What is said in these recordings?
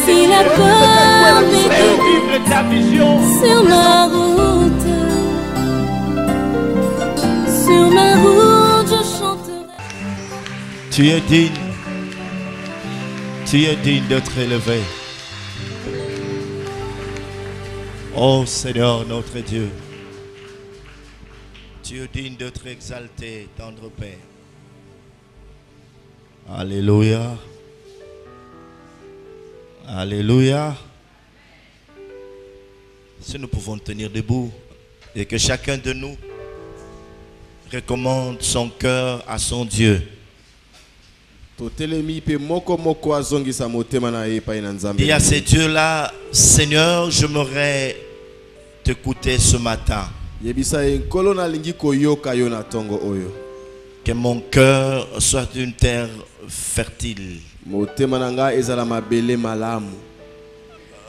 Si la peur m'écoute sur ma route, je chanterai. Tu es digne d'être élevé. Oh Seigneur notre Dieu, tu es digne d'être exalté, tendre Père. Alléluia. Alléluia. Si nous pouvons tenir debout et que chacun de nous recommande son cœur à son Dieu. Et à ces dieux-là, Seigneur, j'aimerais t'écouter ce matin. Que mon cœur soit une terre fertile.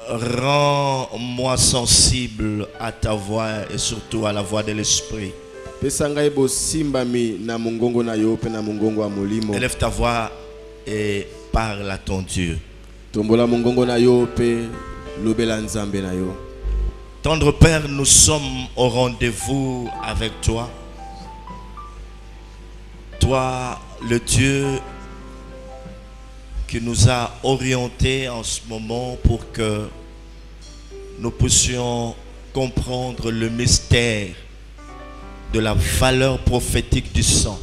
Rends-moi sensible à ta voix et surtout à la voix de l'Esprit. Élève ta voix et parle à ton Dieu. Tendre Père, nous sommes au rendez-vous avec toi. Toi, le Dieu qui nous a orientés en ce moment pour que nous puissions comprendre le mystère de la valeur prophétique du sang.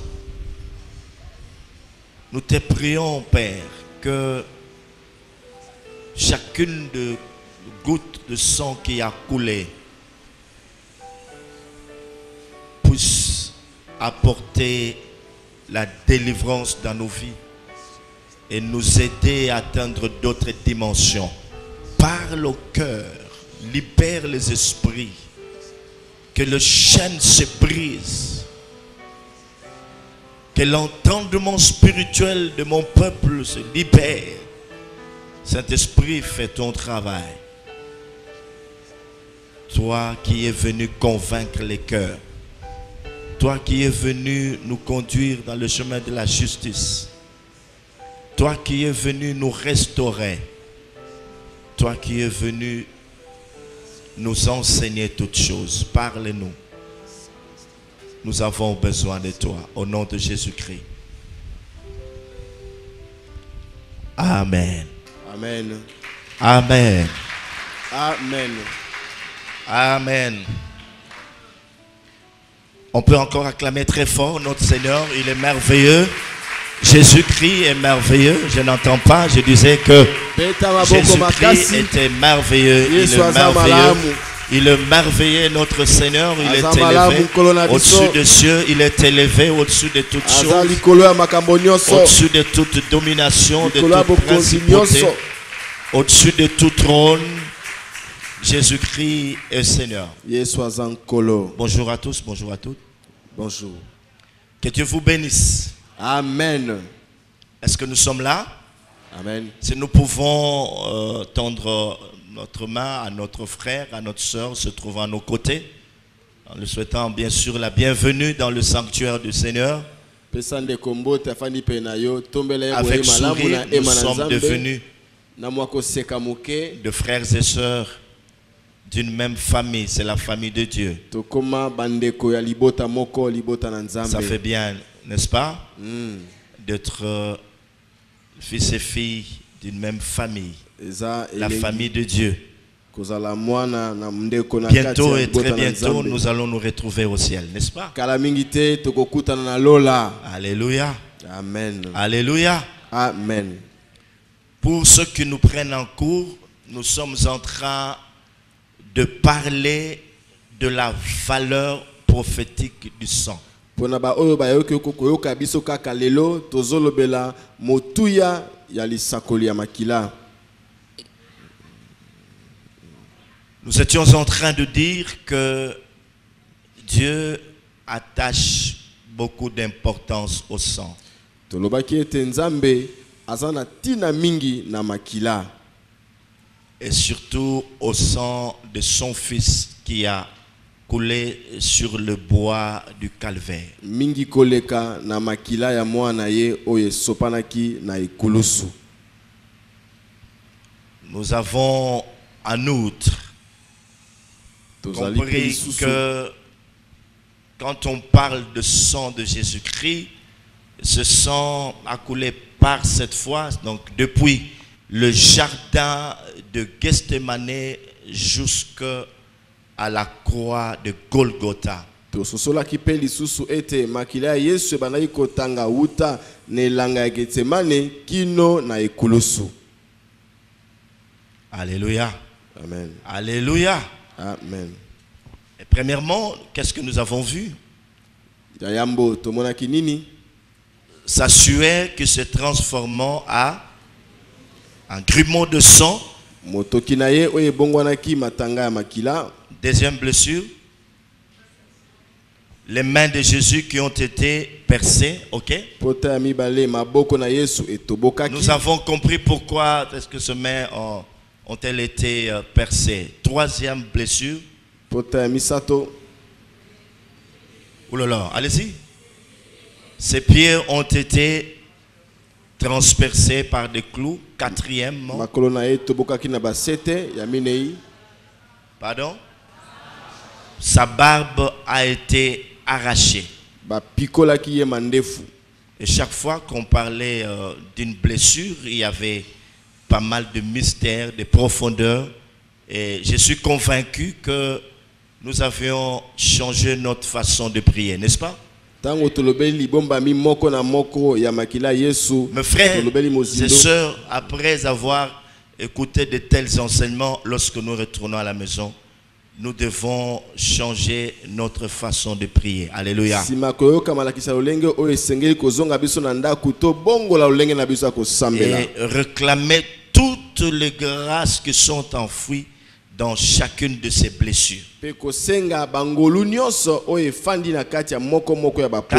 Nous te prions, Père, que chacune de gouttes de sang qui a coulé puisse apporter la délivrance dans nos vies et nous aider à atteindre d'autres dimensions. Parle au cœur, libère les esprits, que le chaîne se brise, que l'entendement spirituel de mon peuple se libère. Saint-Esprit, fais ton travail. Toi qui es venu convaincre les cœurs, toi qui es venu nous conduire dans le chemin de la justice, toi qui es venu nous restaurer, toi qui es venu nous enseigner toutes choses, parle-nous. Nous avons besoin de toi, au nom de Jésus-Christ. Amen. Amen. Amen. Amen. Amen. On peut encore acclamer très fort notre Seigneur, il est merveilleux. Jésus-Christ est merveilleux. Je n'entends pas, je disais que Jésus-Christ était merveilleux. Il est merveilleux. Il est merveilleux, notre Seigneur. Il est élevé au-dessus des cieux. Il est élevé au-dessus de toutes choses. Au-dessus de toute domination, de toute principauté. Au-dessus de tout trône. Jésus-Christ est Seigneur. Bonjour à tous, bonjour à toutes. Bonjour. Que Dieu vous bénisse. Amen. Est-ce que nous sommes là? Amen. Si nous pouvons tendre notre main à notre frère, à notre soeur se trouvant à nos côtés, en lui souhaitant bien sûr la bienvenue dans le sanctuaire du Seigneur. Avec sourire, nous sommes devenus de frères et sœurs d'une même famille, c'est la famille de Dieu. Ça fait bien, n'est-ce pas, d'être fils et filles d'une même famille, la famille de Dieu. Bientôt et très bientôt, nous allons nous retrouver au ciel, n'est-ce pas? Alléluia. Amen. Alléluia. Amen. Pour ceux qui nous prennent en cours, nous sommes en train de parler de la valeur prophétique du sang. Nous étions en train de dire que Dieu attache beaucoup d'importance au sang. et surtout au sang de son fils qui a coulé sur le bois du calvaire. Mingi koleka na makila ya mwana ye oye sopanaki na ikulusu. Nous avons en outre compris que quand on parle de sang de Jésus-Christ, ce sang a coulé par cette fois, donc depuis le jardin de Gethsemane jusqu'à la croix de Golgotha. Tososola ki lisusu ete makila ya Yesu banai kotanga uta ne langa ya Getsemane kino na ikulusu. Alléluia. Amen. Alléluia. Amen. Et premièrement, qu'est-ce que nous avons vu? Yambo tomonaki nini? Sa sueur qui se transformant en grumeaux de sang. Motoki na ye oye bongwanaki matanga ya makila. Deuxième blessure, les mains de Jésus qui ont été percées, ok? Nous avons compris pourquoi est-ce que ces mains ont-elles été percées. Troisième blessure. Oulala, allez-y. Ses pieds ont été transpercés par des clous. Quatrièmement. Pardon? Sa barbe a été arrachée. Et chaque fois qu'on parlait d'une blessure, il y avait pas mal de mystères, de profondeurs. Et je suis convaincu que nous avions changé notre façon de prier, n'est-ce pas? Mes frères et sœurs, après avoir écouté de tels enseignements, lorsque nous retournons à la maison, nous devons changer notre façon de prier. Alléluia. Et réclamer toutes les grâces qui sont enfouies dans chacune de ces blessures. Car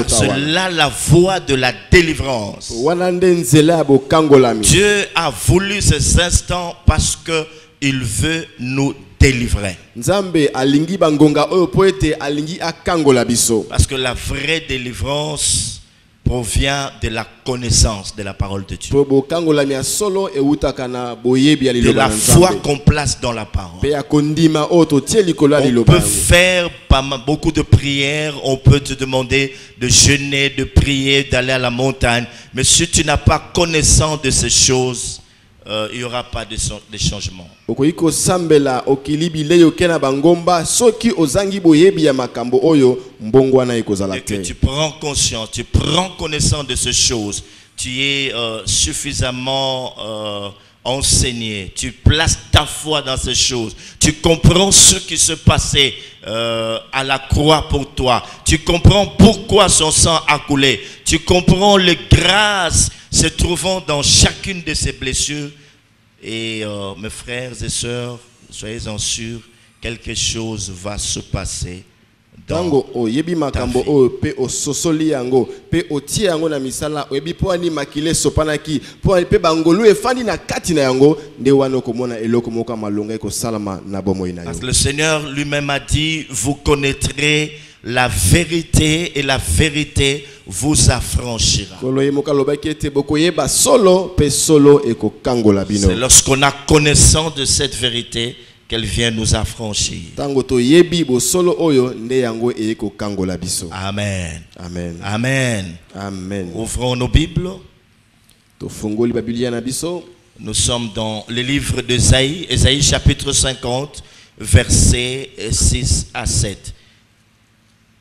c'est là la voie de la délivrance. Dieu a voulu ces instants parce qu'il veut nous délivrer. Parce que la vraie délivrance provient de la connaissance de la parole de Dieu. De la foi qu'on place dans la parole. On peut faire beaucoup de prières, on peut te demander de jeûner, de prier, d'aller à la montagne. Mais si tu n'as pas connaissance de ces choses, il n'y aura pas de changement. Et que tu prends conscience, tu prends connaissance de ces choses, tu es suffisamment enseigné, tu places ta foi dans ces choses, tu comprends ce qui se passait à la croix pour toi, tu comprends pourquoi son sang a coulé, tu comprends les grâces se trouvant dans chacune de ces blessures. Et mes frères et sœurs, soyez-en sûrs, quelque chose va se passer dans ta vie. Parce que le Seigneur lui-même a dit, vous connaîtrez la vérité et la vérité vous affranchira. C'est lorsqu'on a connaissance de cette vérité qu'elle vient nous affranchir. Amen. Amen. Amen. Amen. Ouvrons nos Bibles. Nous sommes dans le livre d'Ésaïe, Ésaïe chapitre 50, versets 6 à 7.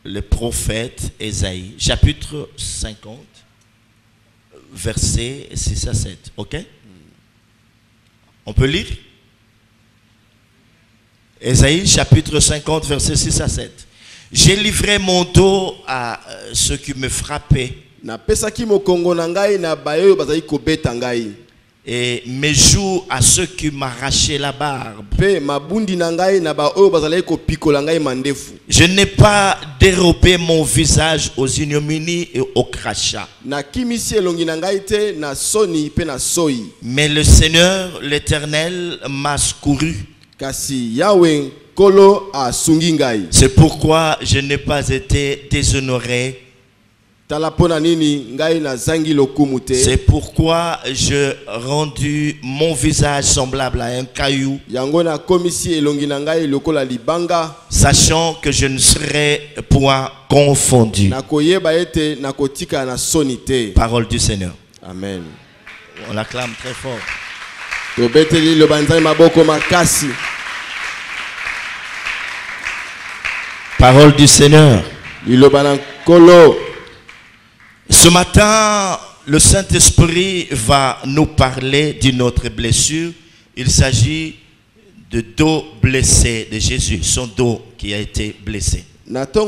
Le prophète Ésaïe, chapitre 50, versets 6 à 7. Ok? On peut lire? Ésaïe, chapitre 50, versets 6 à 7. J'ai livré mon dos à ceux qui me frappaient. et mes joues à ceux qui m'arrachaient la barbe. Je n'ai pas dérobé mon visage aux ignominies et aux crachats. Mais le Seigneur, l'Éternel, m'a secouru. C'est pourquoi je n'ai pas été déshonoré. C'est pourquoi je rendu mon visage semblable à un caillou, sachant que je ne serai point confondu. Parole du Seigneur. Amen. On acclame très fort. Parole du Seigneur. Ce matin, le Saint-Esprit va nous parler d'une autre blessure. Il s'agit de dos blessé de Jésus, son dos qui a été blessé. Après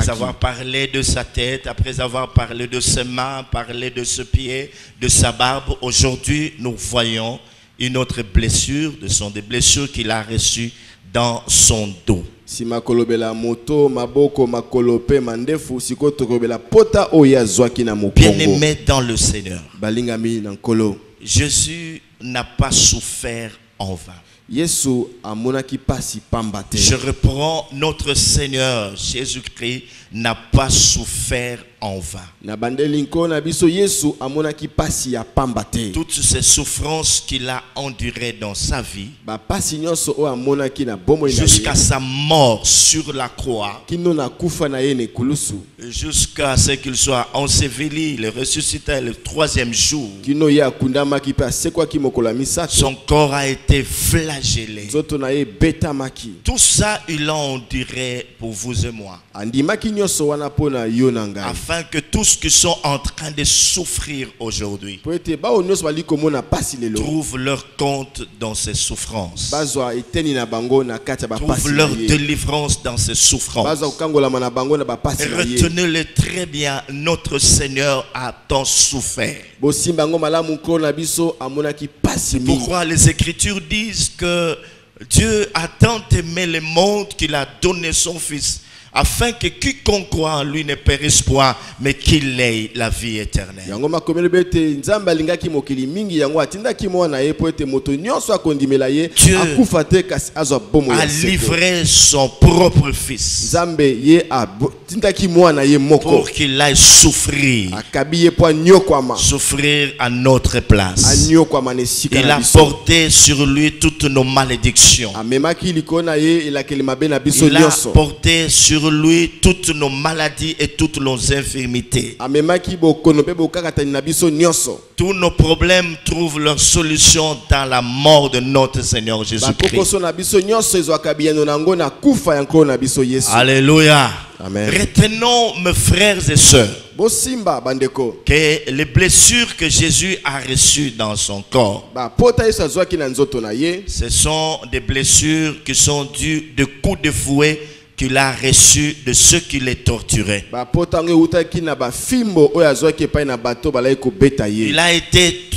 avoir parlé de sa tête, après avoir parlé de ses mains, parlé de ses pieds, de sa barbe, aujourd'hui nous voyons une autre blessure, ce sont des blessures qu'il a reçues dans son dos. Bien-aimé dans le Seigneur, Jésus n'a pas souffert en vain. Je reprends, notre Seigneur Jésus-Christ n'a pas souffert en vain. Toutes ces souffrances qu'il a endurées dans sa vie, jusqu'à sa mort sur la croix, jusqu'à ce qu'il soit enseveli, il ressuscita le troisième jour, son corps a été flagellé. Tout ça, il l'a enduré pour vous et moi, afin que tous qui sont en train de souffrir aujourd'hui trouvent leur compte dans ces souffrances, trouvent leur délivrance dans ces souffrances. Retenez-le très bien, notre Seigneur a tant souffert. Pourquoi les Écritures disent que Dieu a tant aimé le monde qu'il a donné son Fils, afin que quiconque croit en lui ne périsse point, mais qu'il ait la vie éternelle. Dieu a livré son propre Fils pour qu'il aille souffrir à notre place. Il a porté sur lui toutes nos malédictions. Il a porté sur lui toutes nos maladies et toutes nos infirmités. Tous nos problèmes trouvent leur solution dans la mort de notre Seigneur Jésus-Christ. Alléluia. Amen. Retenons, mes frères et sœurs, que les blessures que Jésus a reçues dans son corps, ce sont des blessures qui sont dues de coups de fouet qu'il a reçus de ceux qui les torturaient. Il a été,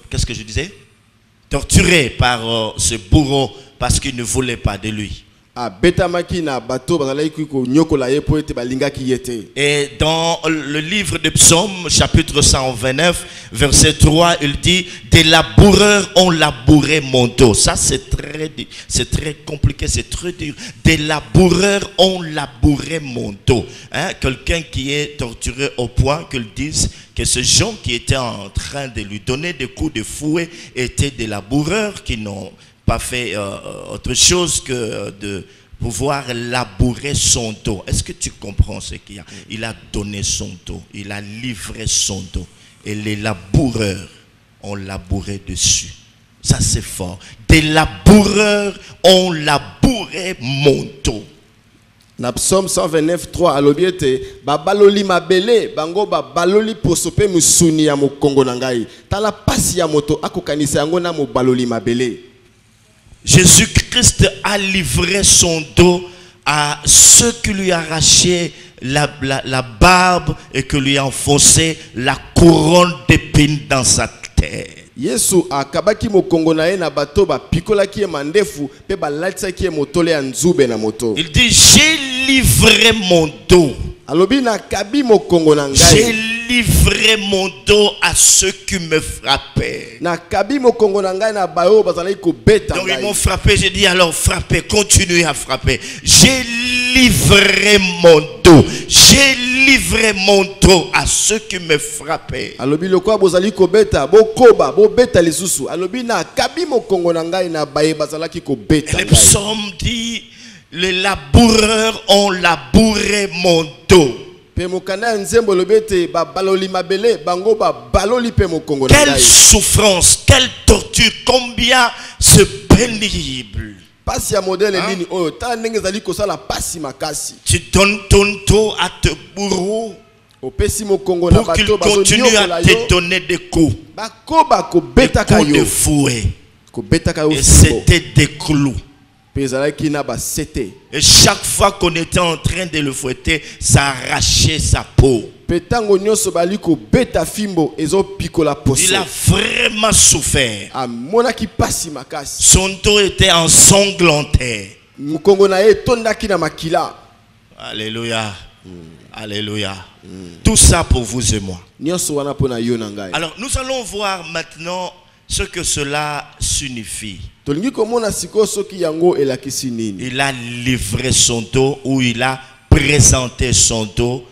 qu'est-ce que je disais? Torturé par ce bourreau parce qu'il ne voulait pas de lui. Et dans le livre de Psaumes, chapitre 129, verset 3, il dit: des laboureurs ont labouré mon dos. Ça, c'est très compliqué, c'est très dur. Des laboureurs ont labouré mon dos. Hein? Quelqu'un qui est torturé au point qu'ils disent que ces gens qui étaient en train de lui donner des coups de fouet étaient des laboureurs qui n'ont pas fait autre chose que de pouvoir labourer son dos. Est-ce que tu comprends ce qu'il y a? Il a donné son dos, il a livré son dos, et les laboureurs ont labouré dessus. Ça, c'est fort. Des laboureurs ont labouré mon dos. Na Psaume 129, 3, alobiete, babaloli mabele, bango babaloli posope musuni ya mokongo nangai. Tala pasi ya moto, akokanisa yango na mo baloli mabele. Jésus-Christ a livré son dos à ceux qui lui arrachaient la barbe et qui lui enfonçaient la couronne d'épines dans sa tête. Yesu akabaki mokongo na ye na bato ba pikolaki ye mandefu pe balatisaki ye motole ya nzube na moto. Il dit, j'ai livré mon dos. Alobi na kabi mokongo na J'ai ngai. livré mon dos à ceux qui me frappaient. Na kabi mokongo na ngai na bayo bazalaki ko beta Donc ils ngai. m'ont frappé, j'ai dit alors frappez, continuez à frapper. J'ai livré mon dos. J'ai livré mon dos à ceux qui me frappaient. Alobi lokwa bozali ko beta, bo koba, bo beta lisusu. Alobi na kabi mokongo na ngai na baye bazalaki ko beta Les ngai. psaumes disent, les laboureurs ont labouré mon dos. Pe mokanda nzembo lobete ba baloli mabele bango ba baloli pe mokongo na Quelle ngai. souffrance, quelle torture, combien c'est pénible. Pasi ya modele nini oyo ta ndenge zali kosala pasi makasi. Tu donnes ton dos à te bourreau Opesi mokongo na pour qu'il bato bazo continue à nyokola te yo. donner des coups, Bakoba ko des beta coups de kayo. fouet. Ko beta kayo. Et c'était des clous. Pezalaki na ba sete. Et chaque fois qu'on était en train de le fouetter, ça arrachait sa peau. Petango nyonso bali ko beta fimbo ezo pikola poso. Il a vraiment souffert. Amonaki pasi makasi. Son dos était ensanglanté. Mokongo na ye tondaki na makila. Alléluia. Alléluia. Tout ça pour vous et moi. Nyonso wana pona yo na ngai. Alors nous allons voir maintenant ce que cela signifie. Tolingi komona siko soki yango elakisi nini. Il a livré son dos ou il a présenté son dos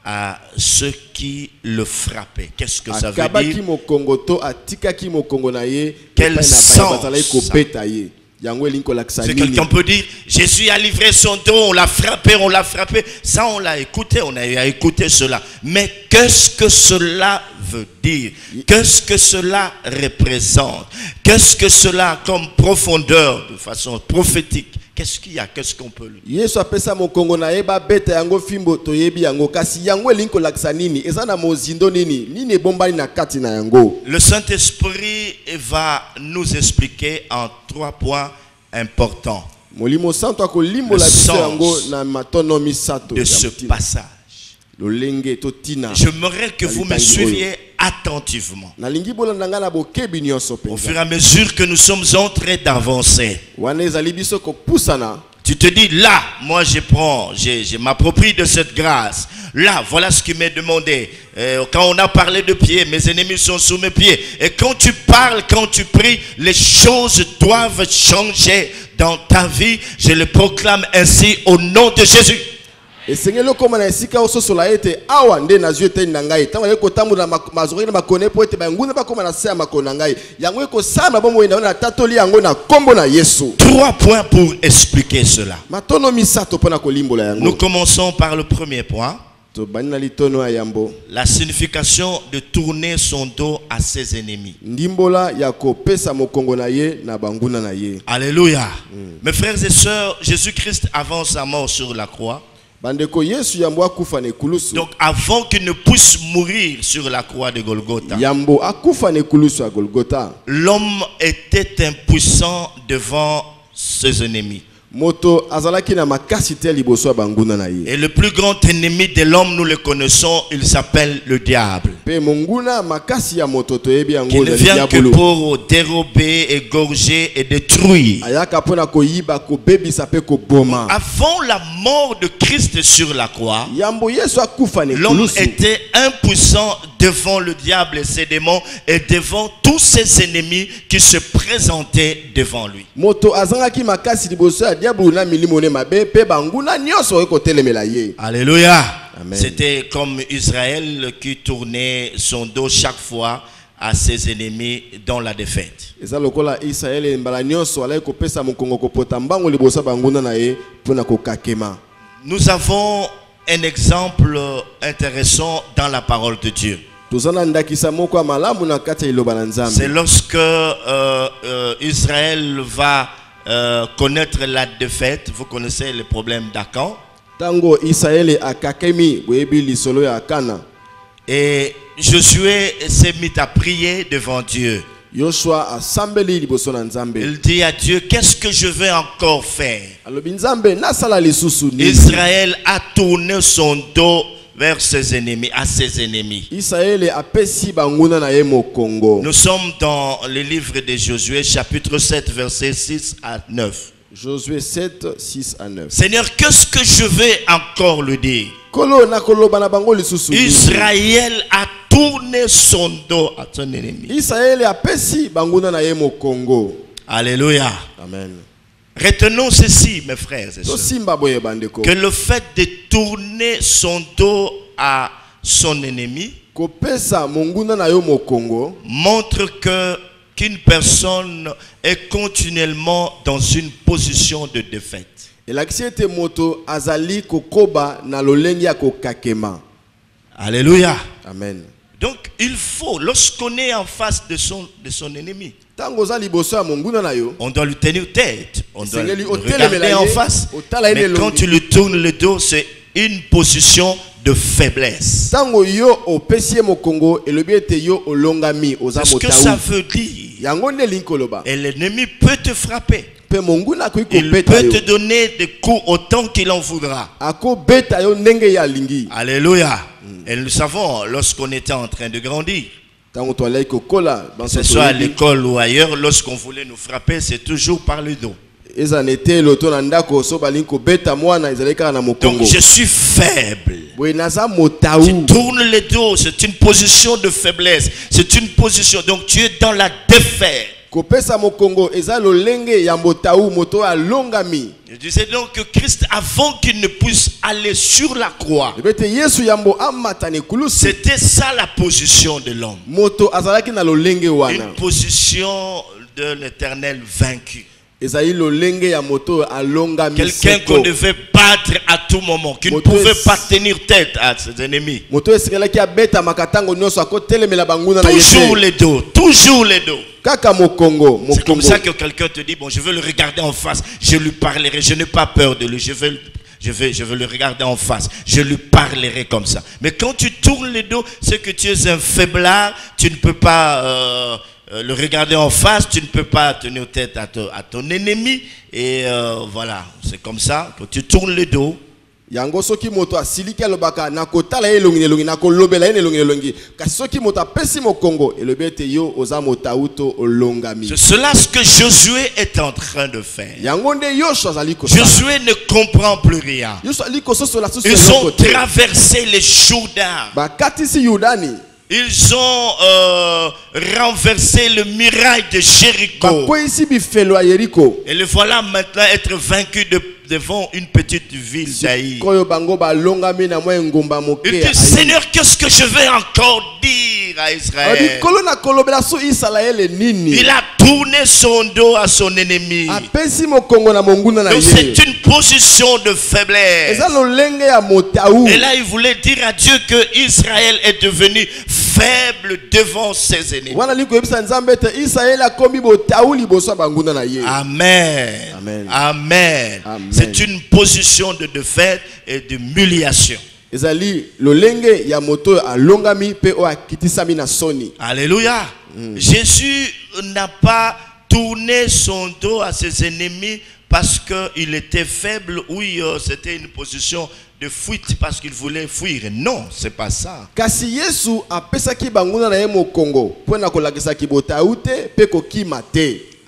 à ceux qui le frappaient. Qu'est-ce que ça veut Akabaki dire? mokongo to atikaki mokongo na ye. Quel epai na baye sens bazalaki ko ça? beta ye. Yango elingi kolakisa C'est nini. quelqu'un peut dire, Jésus a livré son dos, on l'a frappé, on l'a frappé. Ça, on l'a écouté, on a écouté cela. Mais qu'est-ce que cela veut dire? Qu'est-ce que cela représente? Qu'est-ce que cela a comme profondeur de façon prophétique? Qu'est-ce qu'il y a? Qu'est-ce qu'on peut lui dire? Yesu apesa mokongo na ye ba beta yango fimbo toyebi yango kasi yango elingi kolakisa nini. Eza na mozindo nini. Nini ebombani na kati na yango. Le Saint-Esprit va nous expliquer en 3 points importants Molimo santo akolimbola Le biso sens yango na matono misato de ya ce mutima. passage. Lolenge totina. J'aimerais que vous me Nalitangi suiviez attentivement. Nalingi bolanda nga na bokebi nyonso Au penza. fur et à mesure que nous sommes en train d'avancer, Wana ezali biso kopusana. tu te dis, là, moi je m'approprie de cette grâce. Là, voilà ce qui m'est demandé. Quand on a parlé de pieds, mes ennemis sont sous mes pieds. Et quand tu parles, quand tu pries, les choses doivent changer dans ta vie. Je le proclame ainsi au nom de Jésus. Esengelo koma na esika ososola ete awa nde nazwi ete na ngai. Tango ye kotambola mazori na makone po ete banguna bakoma na se ya makona ngai. Yango ekosala bomo ina na tatoli yango na kombo na Yesu. 3 points pour expliquer cela. Matono misato pona kolimbola yango. Nous commençons par le premier point. To banina litono ya yambo. La signification de tourner son dos à ses ennemis. Ndimbola ya kopesa mokongo na ye na banguna na ye. Alléluia. Mes frères et sœurs, Jésus-Christ avant sa mort sur la croix, Bandeko Yesu yambo akufa ne kulusu. donc avant qu'il ne puisse mourir sur la croix de Golgotha, Yambo akufa ne kulusu à Golgotha. l'homme était impuissant devant ses ennemis. Moto azalaki na makasi te liboso ya banguna na ye. Et le plus grand ennemi de l'homme, nous le connaissons, il s'appelle le diable. Pe monguna makasi ya moto toyebi yango Qui ne na vient que diabolo. pour dérober, égorger et détruire. Ayaka pona koyiba ko bebisa pe ko boma. Avant la mort de Christ sur la croix, Yambo Yesu akufa ne l'homme kulusu. était impuissant devant le diable et ses démons et devant tous ses ennemis qui se présentaient devant lui. Moto azangaki makasi liboso ya diabolo na milimo ne mabe pe banguna nyonso eko telemela ye. Alléluia. Amen. C'était comme Israël qui tournait son dos chaque fois à ses ennemis dans la défaite. Eza lokola Israel mbala nyonso alai kopesa mokongo kopota mbango liboso ya banguna na ye pona kokakema. Nous avons un exemple intéressant dans la parole de Dieu. Tozana ndakisa moko ya malamu na kati ya iloba na Nzambe. C'est lorsque Israël va connaître la défaite. Vous connaissez le problème d'Akan. Tango Israel akakemi boyebi lisolo ya Akana. Et Josué s'est mis à prier devant Dieu. Yoshua asambeli liboso na Nzambe. Il dit à Dieu, qu'est-ce que je vais encore faire? Alobi Nzambe nasala lisusu nini? Israël a tourné son dos vers ses ennemis, à ses ennemis. Israël apesi banguna na ye mokongo. Nous sommes dans le livre de Josué, chapitre 7, versets 6 à 9. Josué 7, 6 à 9. Seigneur, qu'est-ce que je vais encore lui dire? Israël a tourné son dos à son ennemi. Israël apesi banguna na ye mokongo. Alléluia. Amen. Retenons ceci, mes frères et sœurs, que que le fait de tourner son dos à son ennemi montre qu'une personne est continuellement dans une position de défaite. Alléluia. Amen. Donc il faut, lorsqu'on est en face de son ennemi, on doit lui tenir tête, on doit le regarder en face. Mais quand tu lui tournes le dos, c'est une position de faiblesse. Qu'est-ce que ça veut dire? Et l'ennemi peut te frapper. Il peut te donner des coups autant qu'il en voudra. Alléluia. Et nous savons, lorsqu'on était en train de grandir, que ce soit à l'école ou ailleurs, lorsqu'on voulait nous frapper, c'est toujours par le dos. Donc je suis faible. Tu tournes le dos, c'est une position de faiblesse. C'est une position, donc tu es dans la défaite. Je disais donc que Christ, avant qu'il ne puisse aller sur la croix, c'était ça la position de l'homme. Une position de l'Éternel vaincu. Quelqu'un qu'on devait battre à tout moment, qui ne pouvait pas tenir tête à ses ennemis. Toujours les dos, toujours les dos. C'est comme ça que quelqu'un te dit, bon, je veux le regarder en face, je lui parlerai, je n'ai pas peur de lui, je veux le regarder en face, je lui parlerai comme ça. Mais quand tu tournes le dos, c'est que tu es un faiblard, tu ne peux pas le regarder en face, tu ne peux pas tenir tête à ton ennemi. Et voilà, c'est comme ça que tu tournes le dos. C'est cela ce que Josué est en train de faire. Josué ne comprend plus rien. Ils ont traversé les Jourdain. Ils ont renversé le muraille de Jéricho. Et le voilà maintenant être vaincu devant une petite ville d'Aïe. Il dit, Seigneur, qu'est-ce que je vais encore dire à Israël? Il a tourné son dos à son ennemi. Donc c'est une position de faiblesse. Et là il voulait dire à Dieu que Israël est devenu faible devant ses ennemis. Amen. Amen. Amen. Amen. C'est une position de défaite et d'humiliation. Alléluia. Jésus n'a pas tourné son dos à ses ennemis parce qu'il était faible. Oui, c'était une position de fuite parce qu'il voulait fuir. Non, c'est pas ça.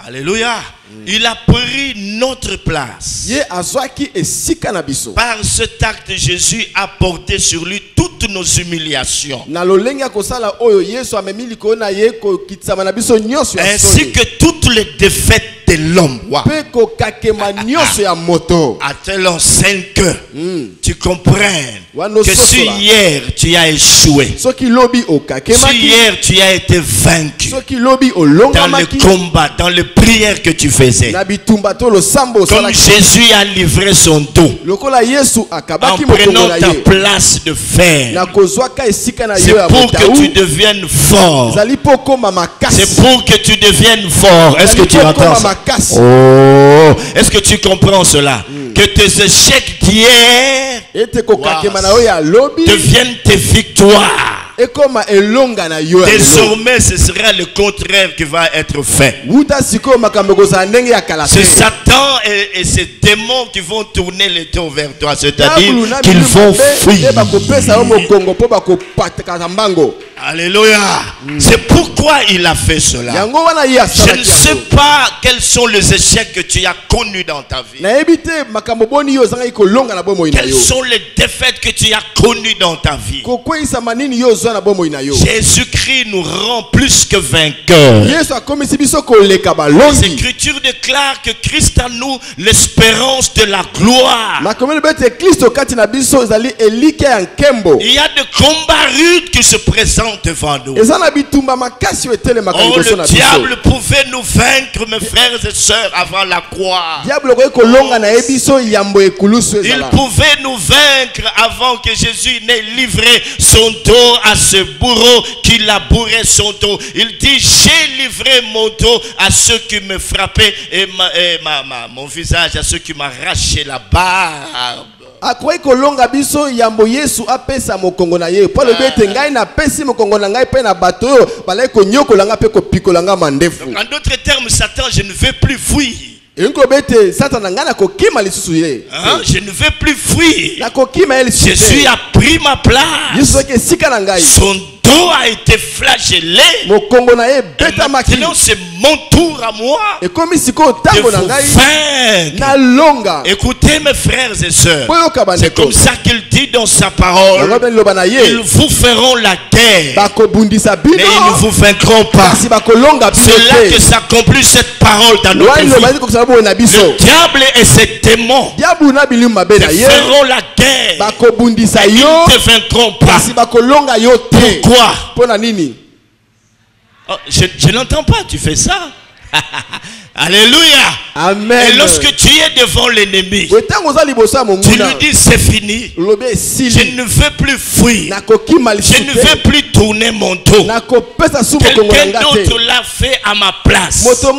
Alléluia. Il a pris notre place. Par cet acte, Jésus a porté sur lui toutes nos humiliations. Ainsi que toutes les défaites de l'homme. À telle enseigne que tu comprennes que si hier tu as échoué, si hier tu as été vaincu dans le combat, dans les prières que tu faisais, comme Jésus a livré son dos en prenant ta place de fer, c'est pour que tu deviennes fort. C'est pour que tu deviennes fort. Est-ce que tu entends ça? Oh, est-ce que tu comprends cela? Que tes échecs d'hier deviennent tes victoires. Désormais, ce sera le contraire qui va être fait. C'est Satan et ces démons qui vont tourner les dos vers toi, c'est-à-dire qu'ils vont fuir. Alléluia. C'est pourquoi il a fait cela. Je ne sais pas quels sont les échecs que tu as connus dans ta vie. Quelles sont les défaites que tu as connues dans ta vie. Jésus-Christ nous rend plus que vainqueurs. Les Écritures déclarent que Christ a nous l'espérance de la gloire. Il y a des combats rudes qui se présentent devant nous. Oh, le diable pouvait nous vaincre, mes frères et sœurs, avant la croix. Il pouvait nous vaincre avant que Jésus n'ait livré son dos à ce bourreau qui labourait son dos. Il dit: j'ai livré mon dos à ceux qui me frappaient et mon visage à ceux qui m'arrachaient la barbe. En d'autres termes, Satan, je ne vais plus fuir. Je ne vais plus fuir. Jésus a pris ma place. Son dos a été flagellé. Maintenant, c'est mon tour à moi de vous vaincre. Écoutez, mes frères et sœurs, c'est comme ça qu'il dit dans sa parole: ils vous feront la guerre, mais ils ne vous vaincront pas. C'est là que s'accomplit cette parole dans notre vie. Le diable et ses démons te feront la guerre, et ils ne te vaincront pas. Pourquoi? Oh, je n'entends pas, tu fais ça. Alléluia. Amen. Et lorsque tu es devant l'ennemi, tu lui dis: c'est fini. Je ne veux plus fuir. Je ne veux plus tourner mon dos. Quelqu'un d'autre l'a fait à ma place. Son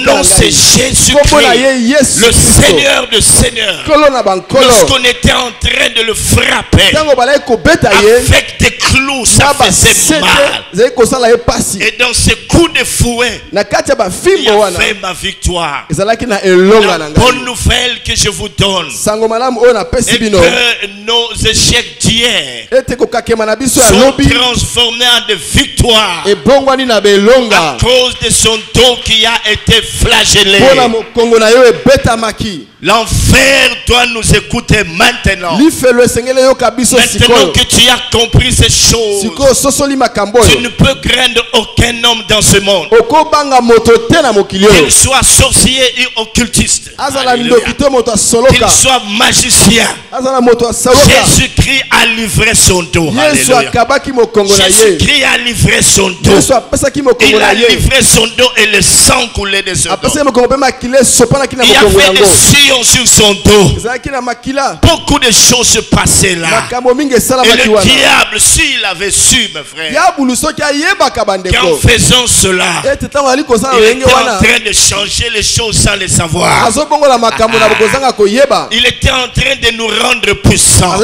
nom, c'est Jésus-Christ, le Seigneur de Seigneurs. Lorsqu'on était en train de le frapper avec des clous, ça faisait mal. Et dans ces coups de fouet, il y avait ma victoire. La bonne nouvelle que je vous donne est que nos échecs d'hier sont transformés en des victoires à cause de son dos qui a été flagellé. L'enfer doit nous écouter maintenant. Maintenant que tu as compris ces choses, tu ne peux craindre aucun homme dans ce monde, qu'il soit sorcier et occultiste, qu'il soit magicien. Jésus-Christ a livré son dos. Jésus-Christ a livré son dos. Il a livré son dos et le sang coulait de son dos. Il y avait des sillons sur son dos. Beaucoup de choses se passaient là. Et le diable, s'il avait su, mes frères, qu'en faisant cela, il était en train de changer les choses sans les savoir. Il était en train de nous rendre puissants.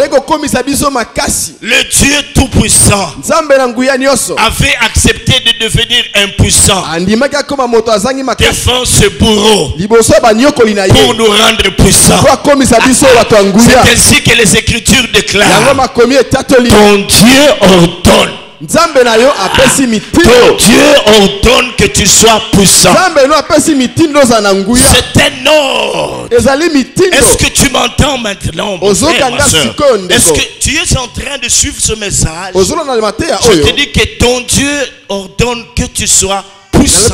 Le Dieu Tout-Puissant avait accepté de devenir impuissant devant ce bourreau pour nous rendre puissants. C'est ainsi que les Écritures déclarent: ton Dieu ordonne. Ton Dieu ordonne que tu sois puissant. C'est un ordre. Est-ce que tu m'entends maintenant, mon frère, ma soeur? Est-ce que tu es en train de suivre ce message? Je te dis que ton Dieu ordonne que tu sois puissant.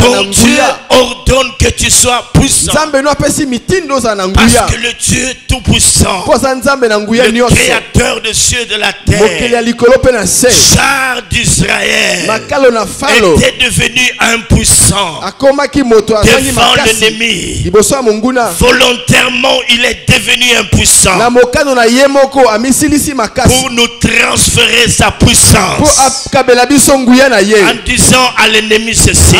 Ton Dieu ordonne que tu sois puissant. Parce que le Dieu Tout-Puissant, le Créateur des cieux et de la terre, char d'Israël, était devenu impuissant devant l'ennemi. Volontairement, il est devenu impuissant pour nous transférer sa puissance. en disant à l'ennemi ceci.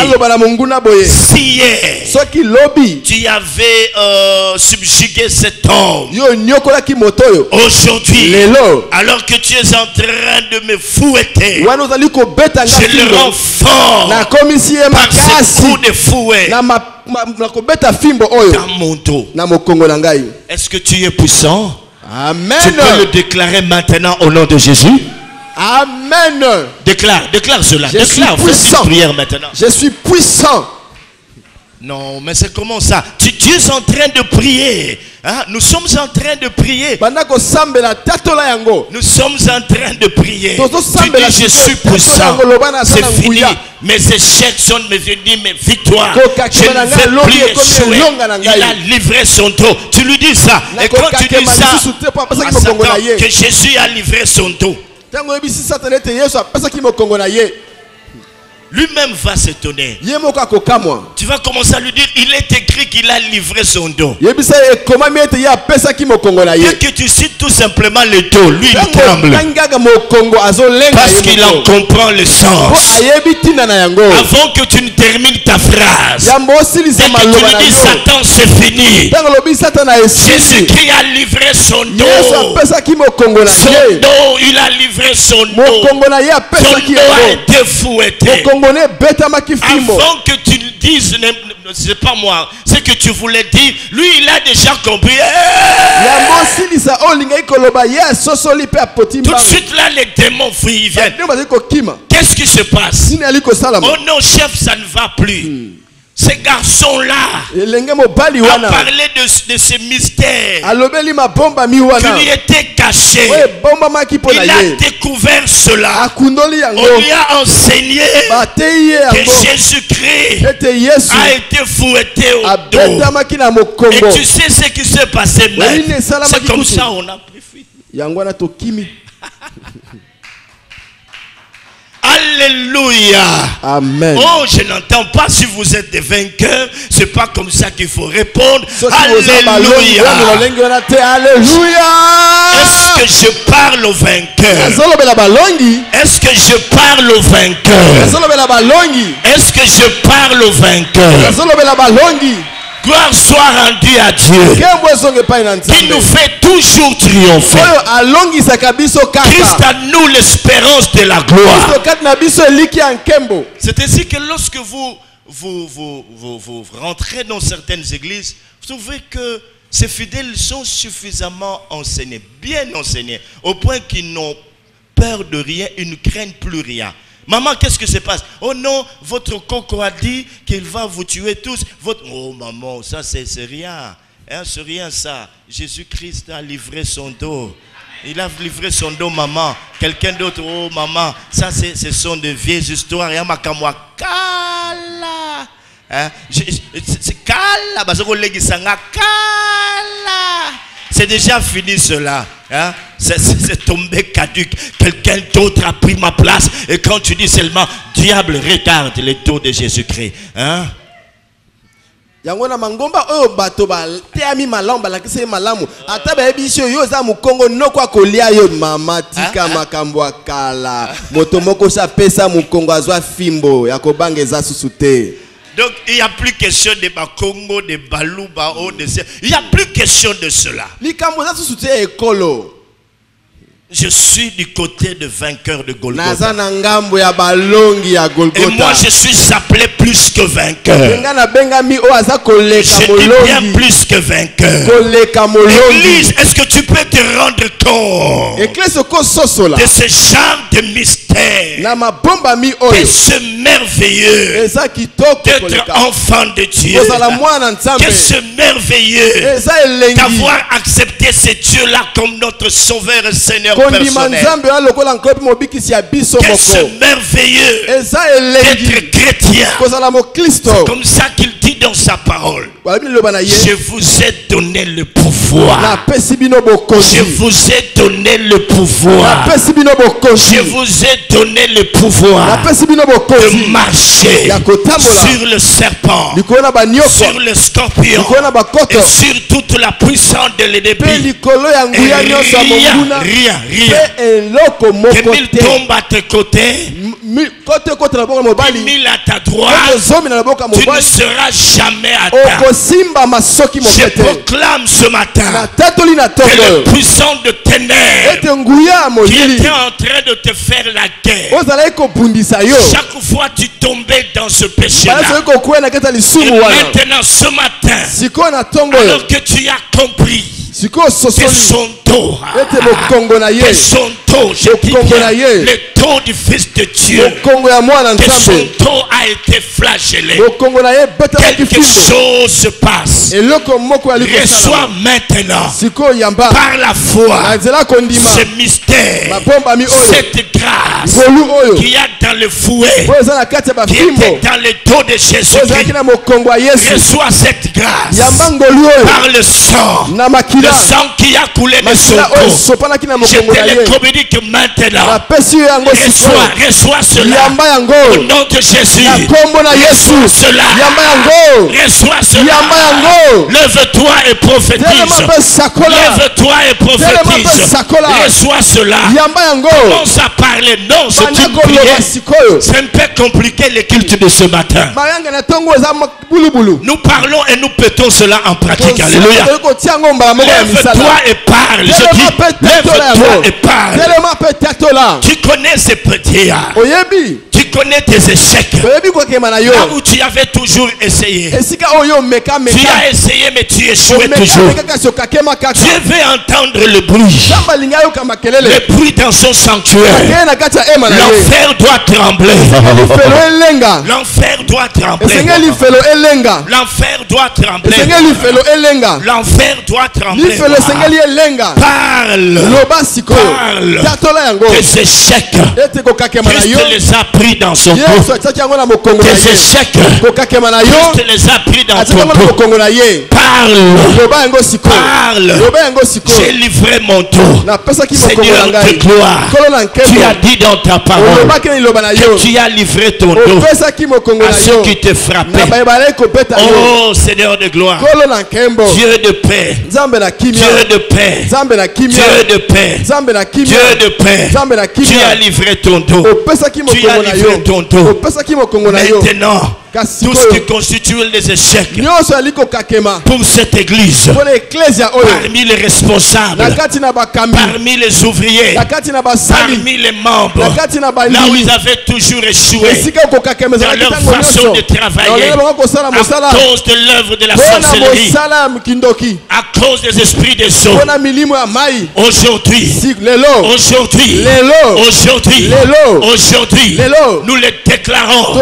Si hier tu avais subjugué cet homme, aujourd'hui, alors que tu es en train de me fouetter, je le rends fort par ce coup de fouet dans mon dos. Est-ce que tu es puissant? Amen. Tu peux le déclarer maintenant au nom de Jésus. Amen. Déclare cela. Déclare, fais une prière maintenant. Je suis puissant. Non, mais c'est comment ça? Tu es en train de prier. Hein? Nous sommes en train de prier. Nous sommes en train de prier. Tu dis je suis puissant. C'est fini. Mes échecs sont devenus mes victoires. Je ne vais plus échouer. Il a livré son dos. Tu lui dis ça. Et quand tu dis ça à Satan, que Jésus a livré son dos, lui-même va s'étonner. Tu vas commencer à lui dire, il est écrit qu'il a livré son dos. Dès que tu cites tout simplement le dos, lui il tremble. Parce qu'il en comprend le sens. Avant que tu ne termines ta phrase, dès que tu lui dis Satan c'est fini, Jésus-Christ a livré son dos. Son dos, il a livré son dos. Son dos a été fouetté. Avant que tu le dises, c'est pas moi, c'est que tu voulais dire, lui il a déjà compris. Tout de suite là les démons fuient, ils viennent. Qu'est-ce qui se passe? Oh non chef, ça ne va plus. Ces garçons-là a parlé de ces mystères qui lui étaient cachés. Il a découvert cela. On lui a enseigné que Jésus-Christ a été fouetté au dos. Et tu sais ce qui s'est passé maintenant. C'est comme ça on a pris fuite. Alléluia. Amen. Oh, je n'entends pas si vous êtes des vainqueurs. C'est pas comme ça qu'il faut répondre. Alléluia. Est-ce que je parle aux vainqueurs? Est-ce que je parle aux vainqueurs? Est-ce que je parle aux vainqueurs? Gloire soit rendue à Dieu qui nous fait toujours triompher. Christ a nous l'espérance de la gloire. C'est ainsi que lorsque vous rentrez dans certaines églises, vous trouvez que ces fidèles sont suffisamment enseignés, bien enseignés, au point qu'ils n'ont peur de rien, ils ne craignent plus rien. Maman, qu'est-ce que se passe? Oh non, votre coco a dit qu'il va vous tuer tous. Oh maman, ça c'est rien. Hein, c'est rien ça. Jésus-Christ a livré son dos. Il a livré son dos, maman. Quelqu'un d'autre, oh maman, ça ce sont de vieilles histoires. C'est déjà fini cela. Hein? C'est tombé caduque. Quelqu'un d'autre a pris ma place. Et quand tu dis seulement, diable, regarde les dos de Jésus-Christ. Hein? Yangona mangomba oyo bato ba teami malamba la kise malamu ataba ebisho yo za mukongo nokwa kolia yo mama tika makambo akala moto moko sa pesa mukongo azwa fimbo ya kobangeza susute. Donc il n'y a plus question de Bakongo, de Balouba, il n'y a plus question de cela. Je suis du côté de vainqueur de Golgotha. Et moi je suis appelé plus que vainqueur. Je dis bien plus que vainqueur. Église, est-ce que tu peux te rendre compte de ce genre de mystère? Que ce merveilleux d'être enfant de Dieu. Que ce merveilleux d'avoir accepté ce Dieu-là comme notre sauveur et Seigneur personnel. Que ce merveilleux d'être chrétien. C'est comme ça qu'il dit dans sa parole. Je vous ai donné le pouvoir. Je vous ai donné le pouvoir. Je vous ai donné le pouvoir de marcher sur le serpent, sur le scorpion et sur toute la puissance de l'ennemi. Rien. Que mille tombent à tes côtés mille à ta droite, tu ne seras jamais atteint. Je proclame ce matin que le puissant de ténèbres qui était en train de te faire la guerre, chaque fois tu tombais dans ce péché-là. Et maintenant ce matin, alors que tu as compris que son dos, je dis bien, le dos du Fils de Dieu, que son dos a été flagellé, quelque chose se passe. Reçois maintenant par la foi ce mystère, cette grâce qui a dans le fouet, qui était dans le dos de Jésus-Christ. Reçois cette grâce par le sang qui a coulé de son corps. Je te le communique maintenant. Reçois cela au nom de Jésus. Reçois cela. Reçois cela. Lève-toi et prophétise. Lève-toi et prophétise. Reçois cela. Commence à parler. Non, c'est une prière. C'est un peu compliqué le culte de ce matin. Nous parlons et nous pétons cela en pratique. Alléluia. Lève-toi et parle. Je dis, lève-toi et parle. Tu connais ces petits. Tu connais tes échecs. Là où tu avais toujours essayé. Tu as essayé mais tu échouais toujours. Dieu veut entendre le bruit. Le bruit dans son sanctuaire. L'enfer doit trembler. L'enfer doit trembler. L'enfer doit trembler. L'enfer doit trembler. Parle. Parle. Tes échecs. Christ les a pris dans son dos. Tes échecs. Christ les a pris dans ton dos. Parle. Parle. J'ai livré mon dos. Seigneur de gloire. Tu as dit dans ta parole que tu as livré ton dos à ceux qui te frappaient. Oh Seigneur de gloire. Dieu de paix. Dieu de paix. Dieu de paix. Dieu de paix. Tu as livré ton dos. Tu as livré ton dos. Maintenant, tout ce qui constitue les échecs pour cette église, parmi les responsables, parmi les ouvriers, parmi les membres, là où ils avaient toujours échoué dans leur façon de travailler, à cause de l'œuvre de la sorcellerie, à cause des esprits des eaux, aujourd'hui, nous les déclarons,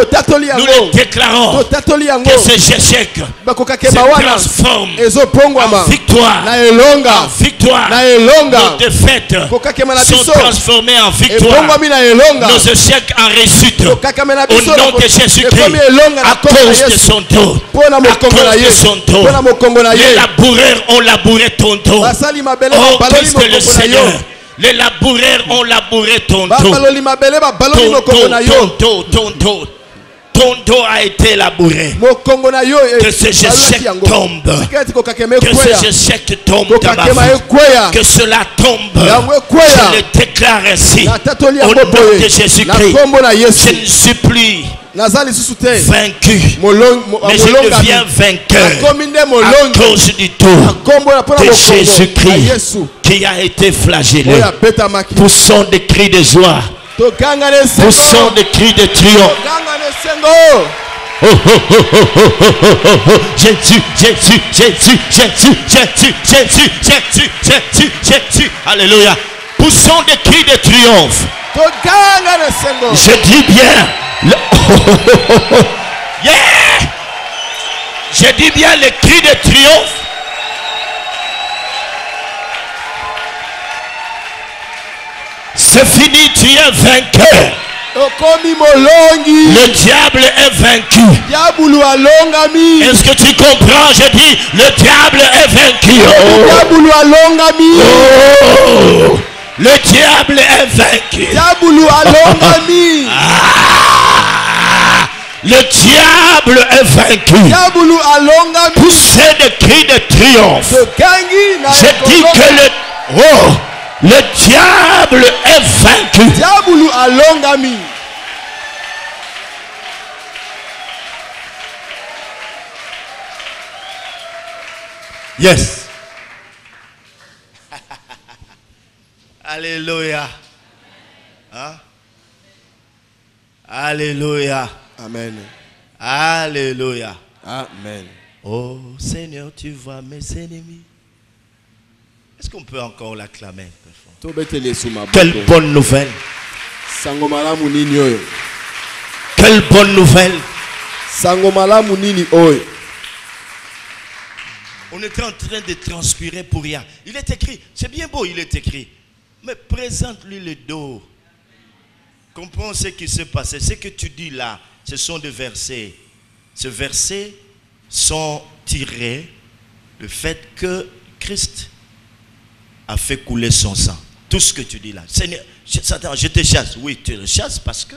que ces échecs se transforment en victoire. Nos défaites sont transformées en victoire. Nos échecs en réussite. Au nom de Jésus-Christ, à cause de son dos. Les laboureurs ont labouré ton dos. Oh Christ le Seigneur. Les laboureurs ont labouré ton dos. Ton dos a été labouré. Que ces échecs tombent. Que ces échecs tombent dans ma vie. Que cela tombe. Je le déclare ainsi. Au nom de Jésus-Christ. Je ne suis plus vaincu, mais je deviens vainqueur à cause du dos de Jésus-Christ qui a été flagellé. Poussons des cris de joie. Poussons des cris de triomphe. Oh, oh, oh, oh, oh, oh, oh, oh, oh. Jésus, Jésus, Jésus, Jésus, Jésus, Jésus, Jésus, Jésus, Jésus. Alléluia. Poussons des cris de triomphe. Je dis bien. Yeah. Je dis bien les cris de triomphe. C'est fini, tu es vainqueur. Le diable est vaincu. Est-ce que tu comprends? Je dis, le diable est vaincu. Oh. Le diable est vaincu. Le diable est vaincu. Poussez des cris de triomphe. Je dis que le diable est vaincu. Yes. Alléluia. Hein? Alléluia. Amen. Alléluia. Amen. Oh Seigneur, tu vois mes ennemis. Est-ce qu'on peut encore l'acclamer? Quelle bonne nouvelle. Quelle bonne nouvelle. On était en train de transpirer pour rien. Il est écrit, c'est bien beau, il est écrit. Mais présente-lui le dos. Comprends ce qui s'est passé. Ce que tu dis là, ce sont des versets. Ces versets sont tirés du fait que Christ a fait couler son sang. Tout ce que tu dis là. Seigneur, Satan, je te chasse. Oui, tu le chasses parce que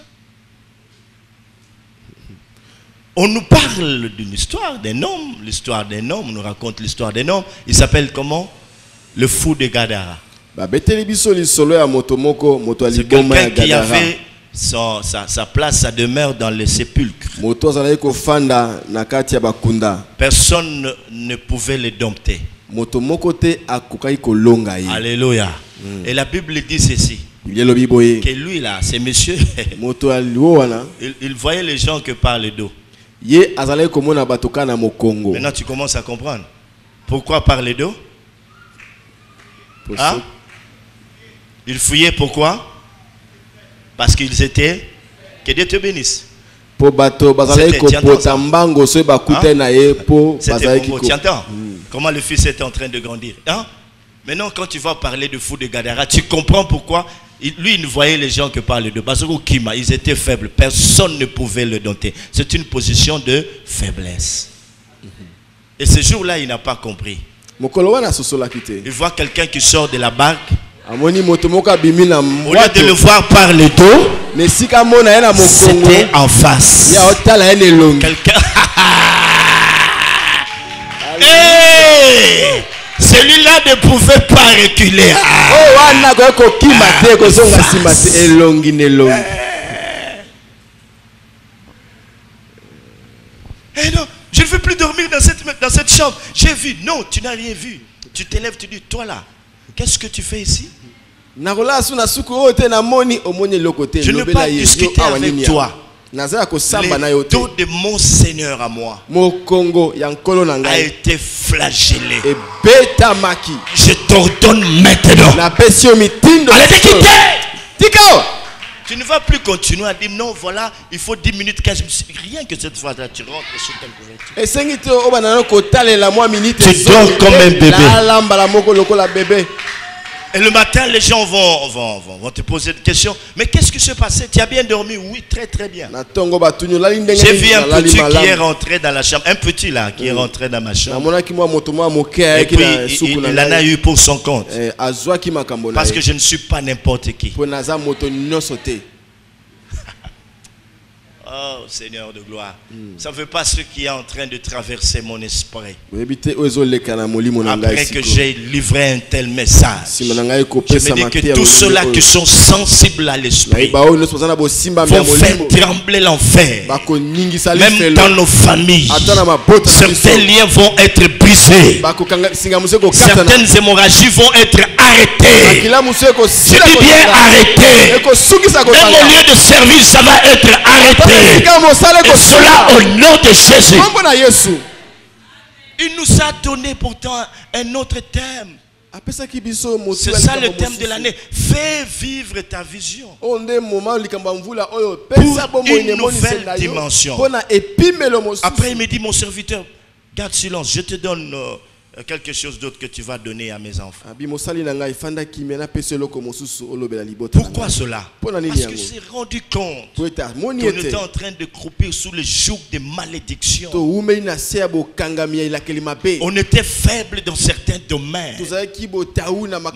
on nous parle d'une histoire d'un homme. L'histoire d'un homme, on nous raconte l'histoire d'un homme. Il s'appelle comment? Le fou de Gadara. C'est quelqu'un qui avait sa place, sa demeure dans le sépulcre. Personne ne pouvait le dompter. Alléluia. Et la Bible dit ceci. Que lui là, ces messieurs, il voyait les gens que par le dos. Maintenant tu commences à comprendre. Pourquoi par le dos? Hein? Ils fouillaient pourquoi? Parce qu'ils étaient. Que Dieu te bénisse. Tu entends? Comment le fils était en train de grandir. Hein? Maintenant, quand tu vas parler de fou de Gadara, tu comprends pourquoi. Lui, il ne voyait les gens que par le dos. Parce que ils étaient faibles. Personne ne pouvait le dompter. C'est une position de faiblesse. Et ce jour-là, il n'a pas compris. Il voit quelqu'un qui sort de la barque. Au lieu de le voir par le dos, c'était en face. Quelqu'un. Hey! Celui-là ne pouvait pas reculer. Eh non, je ne veux plus dormir dans cette chambre. J'ai vu. Non, tu n'as rien vu. Tu t'élèves, tu dis, toi là, qu'est-ce que tu fais ici? Je ne veux pas discuter avec toi. Le dos de mon Seigneur à moi a été flagellé. Je t'ordonne maintenant. Allez te quitter. Tu ne vas plus continuer à dire non, voilà, il faut 10 minutes, 15 minutes. Rien que cette fois-là, tu rentres sur ta couverture. Tu dors comme un bébé. Et le matin, les gens vont te poser des questions. Mais qu'est-ce qui s'est passé? Tu as bien dormi? Oui, très très bien. J'ai vu un petit qui est rentré dans la chambre. Un petit là qui est rentré dans ma chambre. Et puis il en a eu pour son compte. Parce que je ne suis pas n'importe qui. Oh Seigneur de gloire. Ça ne veut pas ce qui est en train de traverser mon esprit. Après que j'ai livré un tel message, je me dis que tous ceux-là qui sont sensibles à l'esprit vont faire trembler l'enfer. Même dans nos familles, certains liens vont être brisés. Certaines hémorragies vont être arrêtées. Je dis bien arrêtées. Même au lieu de service, ça va être arrêté. Et cela au nom de Jésus. Il nous a donné pourtant un autre thème. C'est ça le thème de l'année. Fais vivre ta vision pour une nouvelle dimension. Après il me dit, mon serviteur, garde silence, je te donne quelque chose d'autre que tu vas donner à mes enfants. Pourquoi cela? Parce que j'ai rendu compte qu'on était en train de croupir sous le joug de malédiction. On était faible dans certains domaines.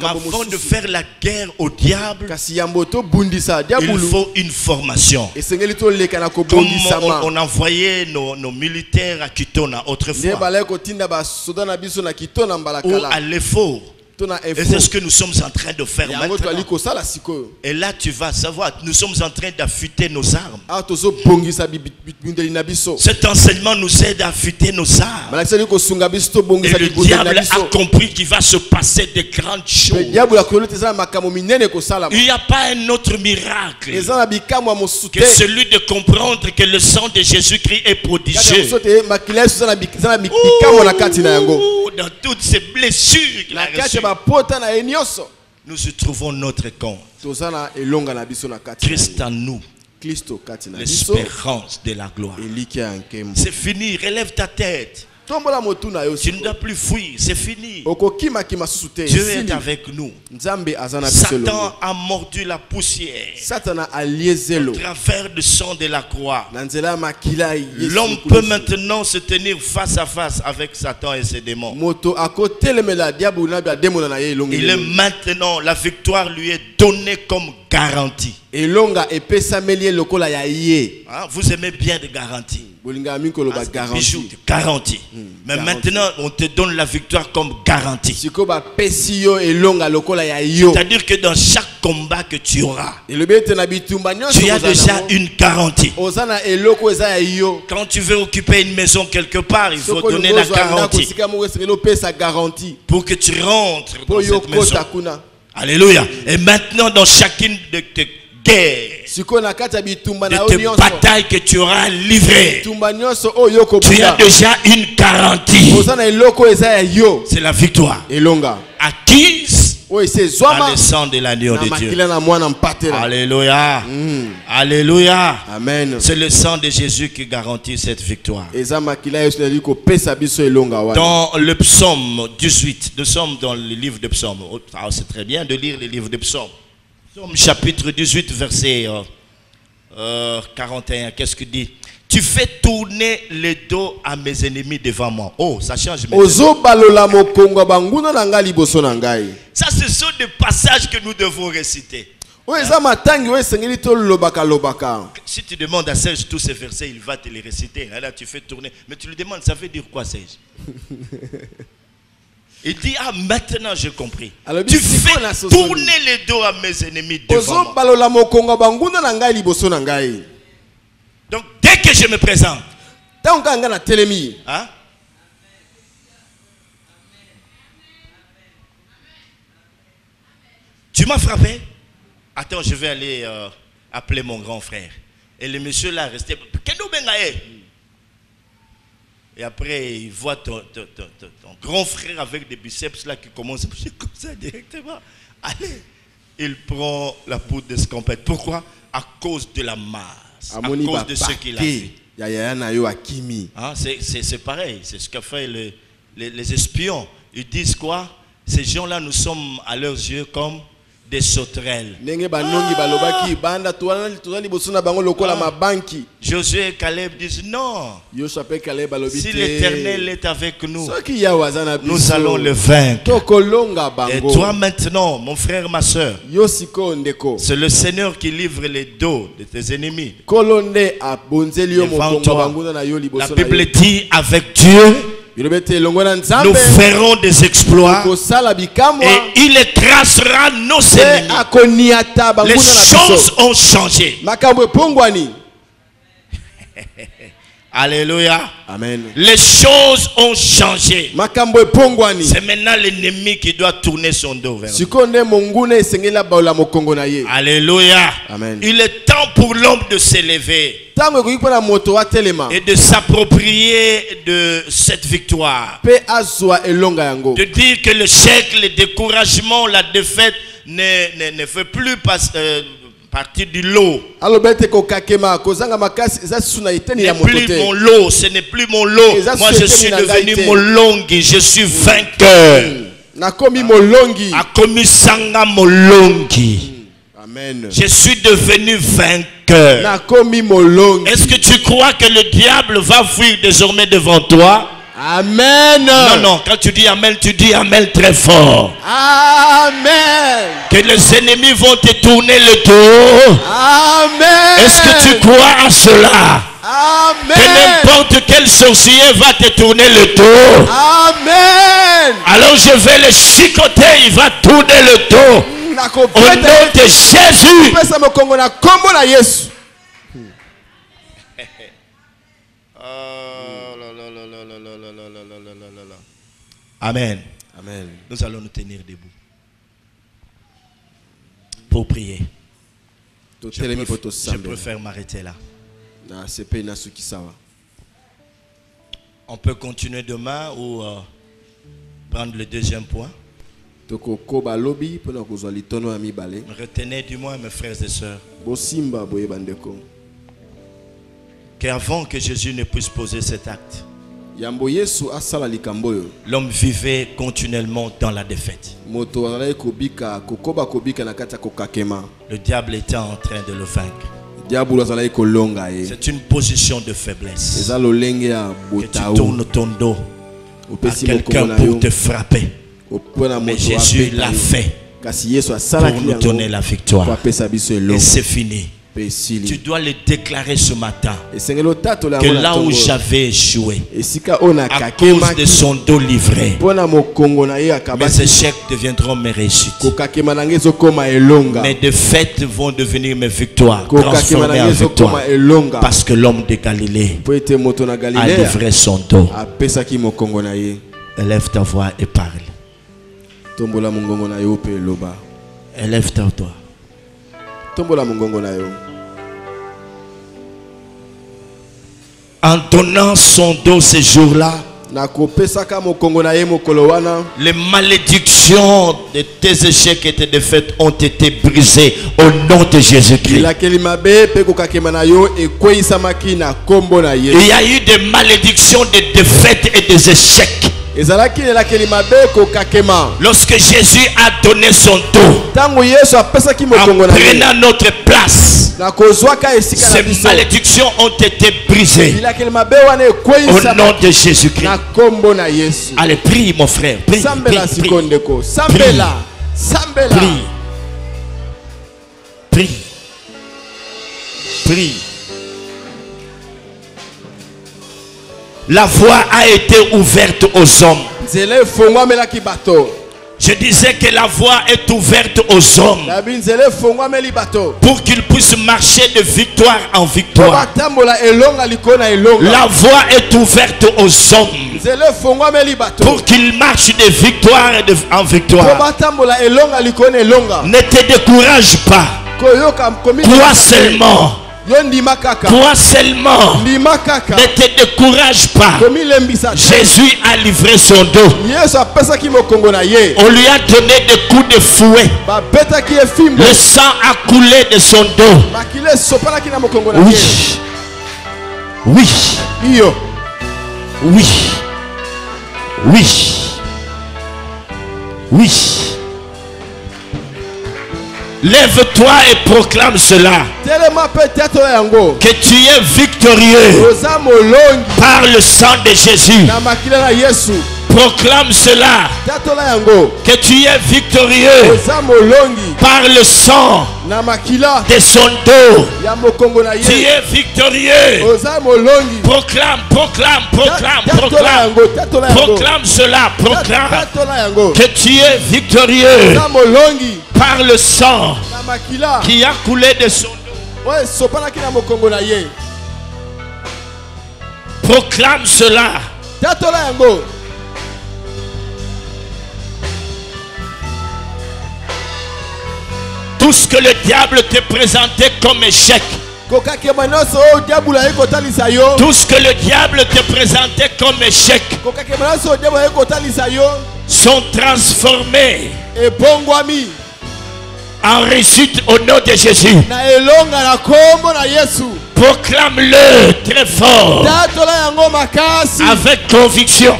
Avant de faire la guerre au diable, il faut une formation. Comme on envoyait nos militaires à Kitona autrefois, ou à l'effort. Et c'est ce que nous sommes en train de faire maintenant. Et là tu vas savoir, nous sommes en train d'affûter nos armes. Cet enseignement nous aide à affûter nos armes. Et le diable a compris qu'il va se passer de grandes choses. Il n'y a pas un autre miracle que celui de comprendre que le sang de Jésus-Christ est prodigieux. Dans toutes ces blessures qu'il a reçues, nous y trouvons notre compte. Christ en nous, l'espérance de la gloire. C'est fini, relève ta tête. Tu ne dois plus fuir, c'est fini. Dieu est avec nous. Satan a mordu la poussière au travers du sang de la croix. L'homme peut maintenant se tenir face à face avec Satan et ses démons. Il est maintenant, la victoire lui est donnée comme garantie. Vous aimez bien des garanties. Garantie. Mais maintenant, on te donne la victoire comme garantie. C'est-à-dire que dans chaque combat que tu auras, tu as déjà une garantie. Quand tu veux occuper une maison quelque part, il faut donner la garantie pour que tu rentres dans cette maison. Alléluia. Et maintenant, dans chacune de tes guerres, de tes batailles que tu auras livrées, tu as déjà une garantie. C'est la victoire acquise dans le sang de l'agneau de Dieu. Alléluia. Alléluia. Amen. C'est le sang de Jésus qui garantit cette victoire. Dans le psaume 18, nous sommes dans le livre de psaume. C'est très bien de lire le livre de psaume. Psaume chapitre 18, verset 41. Qu'est-ce qu'il dit? Tu fais tourner le dos à mes ennemis devant moi. Oh, ça change. Ça, ce sont des passages que nous devons réciter. Si tu demandes à Serge tous ces versets, il va te les réciter. Là, tu fais tourner. Mais tu lui demandes, ça veut dire quoi, Serge? Il dit, ah, maintenant j'ai compris. Tu fais tourner le dos à mes ennemis devant moi. Donc, dès que je me présente, hein? Tu m'as frappé? Attends, je vais aller appeler mon grand frère. Et le monsieur là resté. Et après, il voit ton grand frère avec des biceps là qui commence à bouger comme ça directement. Allez, il prend la poudre d'escampette. Pourquoi? À cause de la masse. À cause de ce qu'il a fait. Hein, c'est pareil, c'est ce qu'a fait les espions. Ils disent quoi? Ces gens-là, nous sommes à leurs yeux comme des sauterelles. Josué et Caleb disent non. Si l'Éternel est avec nous, nous allons le vaincre. Et toi maintenant, mon frère, ma soeur, c'est le Seigneur qui livre les dos de tes ennemis devant toi. La Bible dit, avec Dieu, nous ferons des exploits et il écrasera nos ennemis. Les choses ont changé. Alléluia. Amen. Les choses ont changé. C'est maintenant l'ennemi qui doit tourner son dos vers nous. Alléluia. Amen. Il est temps pour l'homme de s'élever et de s'approprier de cette victoire. De dire que le chèque, le découragement, la défaite ne fait plus partie du lot. Ce n'est plus mon lot. Moi je suis devenu molongi. Je suis vainqueur. Amen. Je suis devenu vainqueur. Est-ce que tu crois que le diable va fuir désormais devant toi? Amen. Non, non, quand tu dis Amen, tu dis Amen très fort. Amen. Que les ennemis vont te tourner le dos. Amen. Est-ce que tu crois à cela? Amen. Que n'importe quel sorcier va te tourner le dos. Amen. Alors je vais le chicoter, il va tourner le dos. Au nom de Jésus. Amen. Amen. Nous allons nous tenir debout pour prier. Je préfère m'arrêter là. On peut continuer demain ou prendre le deuxième point. Retenez du moins, mes frères et sœurs, qu'avant que Jésus ne puisse poser cet acte, l'homme vivait continuellement dans la défaite. Le diable était en train de le vaincre. C'est une position de faiblesse. Que tu tournes ton dos à quelqu'un pour te frapper. Mais Jésus l'a fait pour nous donner la victoire. Et c'est fini. Tu dois le déclarer ce matin que là où j'avais échoué à cause de son dos livré, mes échecs deviendront mes réussites. Mes défaites vont devenir mes victoires, transformées en victoires, parce que l'homme de Galilée a livré son dos. Élève ta voix et parle. Élève ta voix. En donnant son dos ce jour-là, les malédictions de tes échecs et tes défaites ont été brisées au nom de Jésus-Christ. Il y a eu des malédictions, des défaites et des échecs. Lorsque Jésus a donné son dos en prenant notre place, ces malédictions ont été brisées au nom de Jésus-Christ. Allez, prie mon frère, prie, prie. La voie a été ouverte aux hommes. Je disais que la voie est ouverte aux hommes pour qu'ils puissent marcher de victoire en victoire. La voie est ouverte aux hommes pour qu'ils marchent de victoire en victoire. Ne te décourage pas. Toi seulement. Toi seulement, ne te décourage pas. Jésus a livré son dos. On lui a donné des coups de fouet. Le sang a coulé de son dos. Oui. Lève-toi et proclame cela. Que tu es victorieux par le sang de Jésus. Proclame cela. Que tu es victorieux par le sang de son dos. Tu es victorieux. Proclame cela. Proclame que tu es victorieux par le sang qui a coulé de son dos. Proclame cela. Tout ce que le diable te présentait comme échec, tout ce que le diable te présentait comme échec, sont transformés en réussite au nom de Jésus. Proclame-le très fort avec conviction.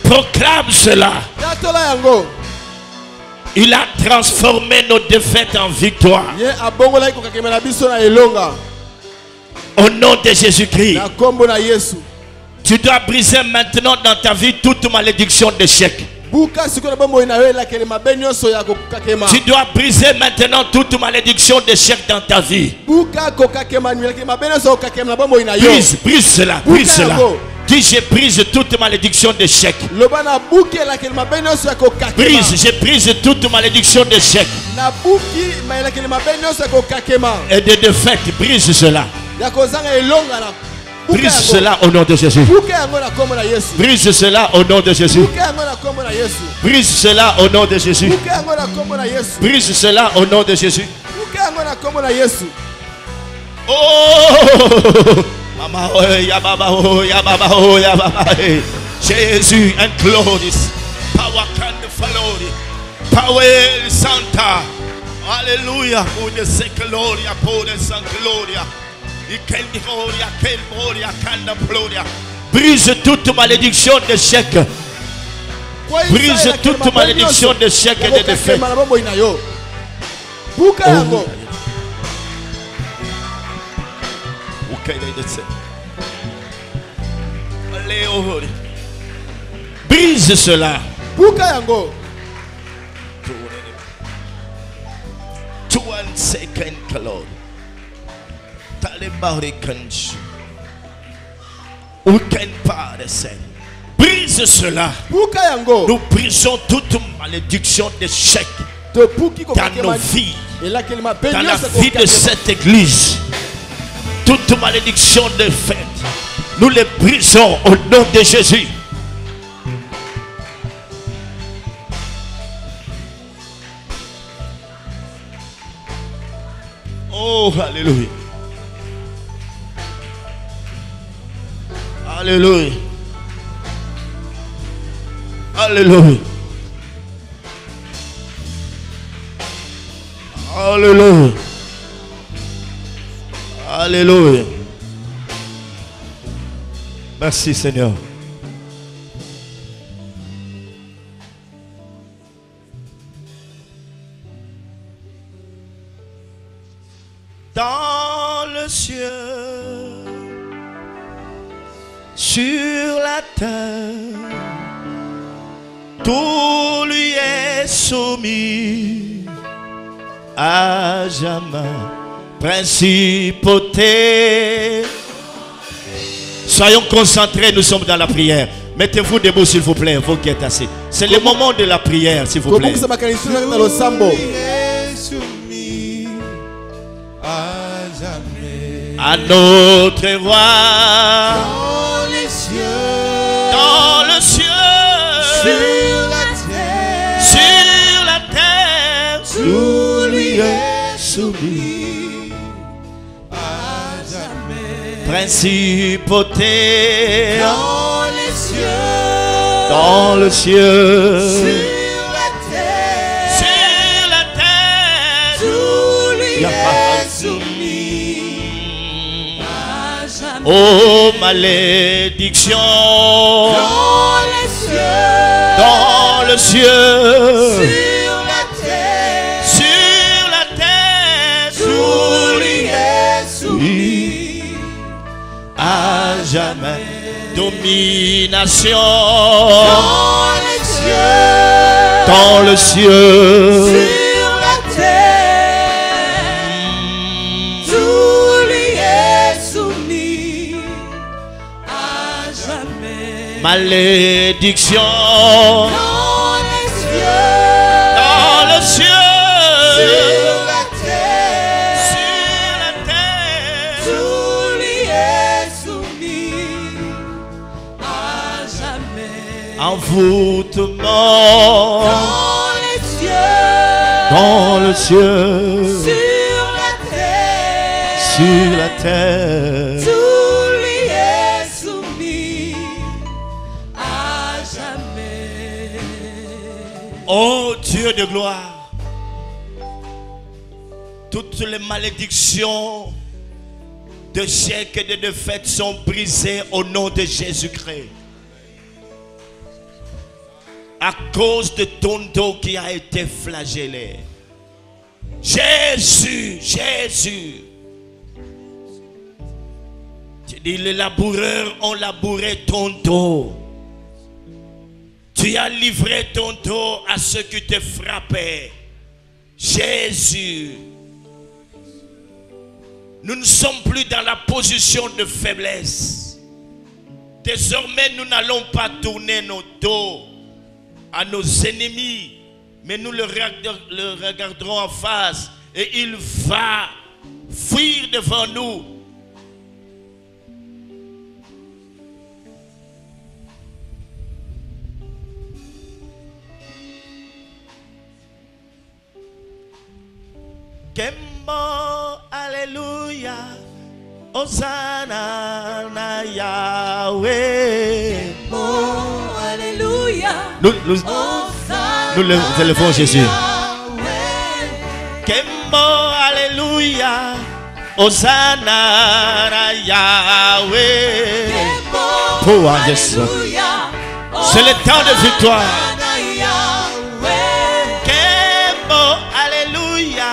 Proclame cela. Il a transformé nos défaites en victoire. Au nom de Jésus-Christ. Tu dois briser maintenant dans ta vie toute malédiction d'échec. Tu dois briser maintenant toute malédiction d'échec dans ta vie. Brise cela, brise cela. Dis, j'ai prise toute malédiction d'échec. Brise, j'ai prise toute malédiction d'échec. Et de défaite, brise cela. Brise cela au nom de Jésus. Brise cela au nom de Jésus. Brise cela au nom de Jésus. Brise cela au nom de Jésus. Oh! Mama, oh, ya baba, oh, ya baba, oh, ya baba. Jésus, and glory. Power can follow. Power Santa. Alléluia. Pour de ces gloria, pour de sans gloria. Brise toute malédiction d'échec. Brise toute malédiction d'échec et de défaite. Brise cela. To one second, Lord. Brise cela. Nous brisons toute malédiction d'échec dans nos vies, dans la vie de cette église. Toute malédiction de fête, nous les brisons au nom de Jésus. Oh, alléluia. Alléluia. Alléluia. Alléluia. Alléluia. Merci Seigneur. Dans le ciel, sur la terre, tout lui est soumis à jamais. Principauté. Soyons concentrés, nous sommes dans la prière. Mettez-vous debout s'il vous plaît, vous qui êtes assis. C'est le moment de la prière s'il vous plaît. À notre roi dans les cieux, sur la terre, tout lui est soumis à jamais. Principauté dans le cieux, sur la terre, tout lui est soumis à jamais. Oh malédiction dans le cieux, sur la terre, tout lui est soumis à jamais. Domination dans le cieux, sur la terre, tout lui est soumis à jamais. Malédiction Dans les cieux, dans le cieux, sur la terre, tout lui est soumis à jamais. envoûtement Dans les cieux, dans le cieux, sur la terre, tout lui est soumis à jamais. Oh Dieu de gloire, toutes les malédictions d'échec et de défaite sont brisées au nom de Jésus-Christ. À cause de ton dos qui a été flagellé. Jésus, Jésus. Tu dis, les laboureurs ont labouré ton dos. Tu as livré ton dos à ceux qui te frappaient. Jésus. Nous ne sommes plus dans la position de faiblesse, Désormais, nous n'allons pas tourner nos dos à nos ennemis, mais nous le regarderons en face et il va fuir devant nous. Kembo, alléluia, Hosanna na Yahweh. Oh, alléluia. Nous élevons Jésus. Kembo, alléluia, Hosanna na Yahweh. Kembo, alléluia. C'est le temps de victoire. Kembo, alléluia,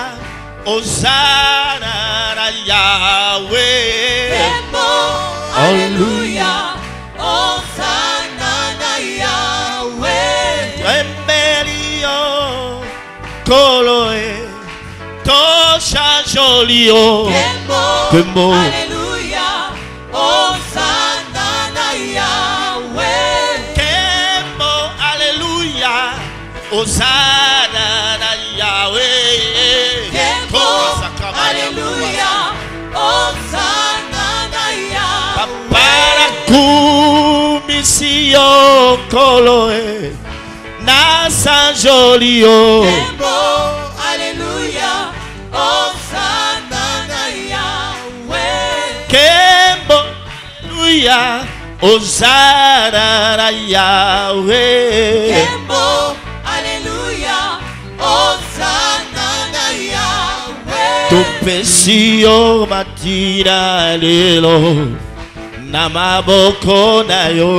Hosanna na Yahweh. Kembo, alléluia, Hosanna na Yahweh. Rebelio, Koloe, Tosha Jolio. Kembo, alléluia, Hosanna na Yahweh. Kembo, alléluia, Hosanna na Yahweh. Kembo, alléluia, Hosanna na Yahweh. Parakumisio Koloe, Nasa Jolio. Kembo, alléluia, Hosanna na Yahweh. Kembo, alléluia, Hosanna na Yahweh. Kembo, alléluia, Hosanna na Yahweh. Tupesio matira lelo, namaboko na yo.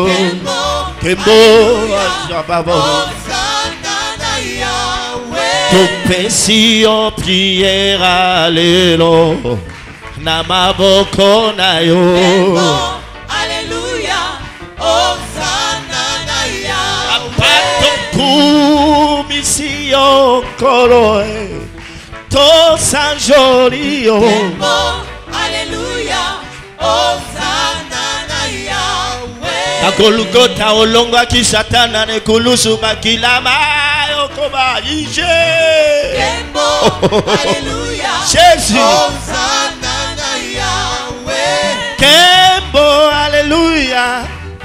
Kembo, Hosanna na Yahweh. Tupesio priera lelo, namaboko na yo. Alléluia, Hosanna na Yahweh. Kumisio Koloe, to Sanjolio. Alléluia, Hosanna na Yahweh. Akolugota olonga kisatana ne kulusu bakilama yokoba ije. Alléluia, Jésus. Hosanna na Yahweh. Kembo, alléluia,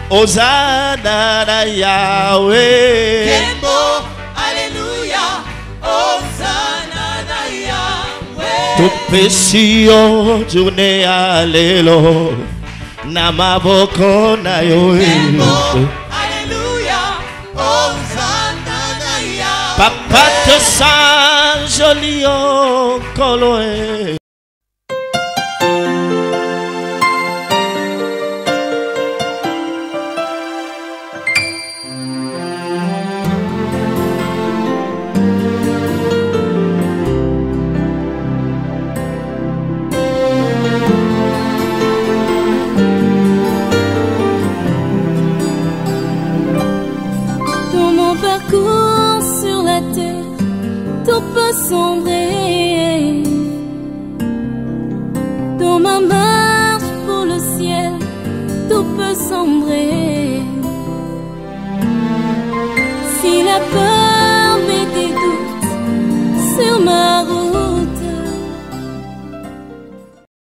Hosanna na Yahweh. Kembo, alléluia, Hosanna na Yahweh. Tupesio june alelo, namaboko na yo. Alléluia, Hosanna na Yahweh. Papa te Sanjolio Koloe. Dans mon parcours sur la terre, tout peut sombrer.